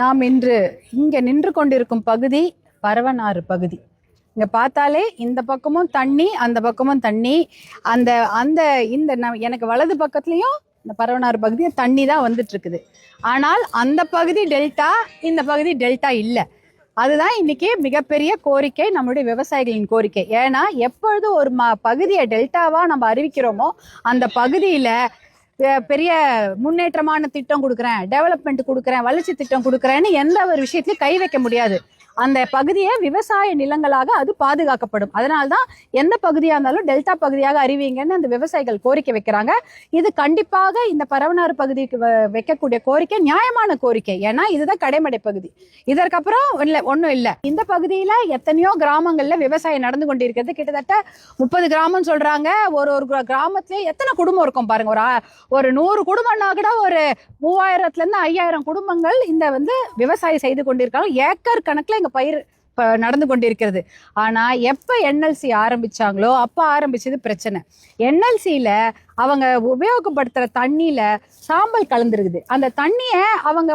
நாம் இன்று இங்க நின்று கொண்டிருக்கும் பகுதி பரவனாறு பகுதி. இங்க பார்த்தாலே இந்த பக்கமும் தண்ணி, அந்த பக்கமும் தண்ணி. அந்த அந்த இந்த எனக்கு வலது பக்கத்துலயும் இந்த பரவனாறு பகுதி தண்ணி தான் வந்துட்டு இருக்குது. ஆனால் அந்த பகுதி டெல்டா, இந்த பகுதி டெல்டா இல்லை. அதுதான் இன்னைக்கு மிகப்பெரிய கோரிக்கை, நம்மளுடைய விவசாயிகளின் கோரிக்கை. ஏன்னா எப்பொழுது ஒரு பகுதியை டெல்டாவா நம்ம அறிவிக்கிறோமோ அந்த பகுதியில பெரிய முன்னேற்றமான திட்டம் கொடுக்குறேன், டெவலப்மெண்ட் கொடுக்குறேன், வளர்ச்சி திட்டம் கொடுக்குறேன்னு எந்த ஒரு விஷயத்திலையும் கை வைக்க முடியாது. அந்த பகுதியை விவசாய நிலங்களாக அது பாதுகாக்கப்படும். அதனால்தான் எந்த பகுதியாக இருந்தாலும் டெல்டா பகுதியாக அறிவிங்கன்னு அந்த விவசாயிகள் கோரிக்கை வைக்கிறாங்க. இது கண்டிப்பாக இந்த பரவனாறு பகுதிக்கு வைக்கக்கூடிய கோரிக்கை நியாயமான கோரிக்கை. ஏன்னா இதுதான் கடைமடை பகுதி. இதற்கப்புறம் ஒன்றும் இல்லை. இந்த பகுதியில எத்தனையோ கிராமங்கள்ல விவசாயம் நடந்து கொண்டிருக்கிறது. கிட்டத்தட்ட 30 கிராமம் சொல்றாங்க. ஒரு கிராமத்திலே எத்தனை குடும்பம் இருக்கும் பாருங்க. ஒரு 100 குடும்பம்னா கூட ஒரு 3000 to 5000 குடும்பங்கள் இந்த விவசாயம் செய்து கொண்டிருக்காங்க. ஏக்கர் கணக்குல இங்க பயிர் நடந்து கொண்டிருக்கிறது. ஆனா எப்ப என்எல்சி ஆரம்பிச்சாங்களோ அப்ப ஆரம்பிச்சது பிரச்சனை. என்எல்சியில அவங்க உபயோகப்படுத்துற தண்ணியில சாம்பல் கலந்துருக்குது. அந்த தண்ணிய அவங்க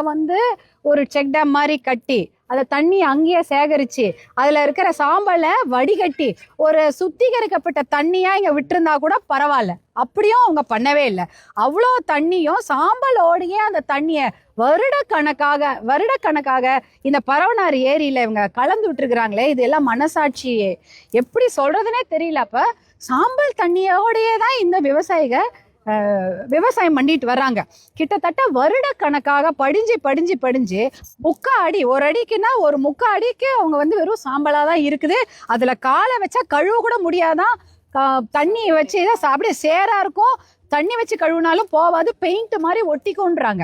ஒரு செக் டேம் மாதிரி கட்டி அந்த தண்ணி அங்கேயே சேகரிச்சு அதுல இருக்கிற சாம்பலை வடிகட்டி ஒரு சுத்திகரிக்கப்பட்ட தண்ணியா இங்க விட்டுருந்தா கூட பரவாயில்ல. அப்படியும் அவங்க பண்ணவே இல்லை. அவ்வளோ தண்ணியும் சாம்பலோடையே அந்த தண்ணிய வருடக்கணக்காக இந்த பரவனாறு ஏரியில இவங்க கலந்து விட்டுருக்குறாங்களே, இது எல்லாம் மனசாட்சி எப்படி சொல்றதுன்னே தெரியல. அப்ப சாம்பல் தண்ணியோடையே தான் இந்த விவசாயம் பண்ணிட்டு வர்றாங்க. கிட்டத்தட்ட வருடக்கணக்காக படிஞ்சு முக்காடி, ஒரு அடிக்குன்னா ஒரு முக்காடிக்கு அவங்க வெறும் சாம்பலாதான் இருக்குது. அதுல காலை வச்சா கழுவ கூட முடியாதான். தண்ணி வச்சு அப்படியே சேரா இருக்கும். தண்ணி வச்சு கழுவுனாலும் போவாது, பெயிண்ட் மாதிரி ஒட்டிக்கொன்றாங்க.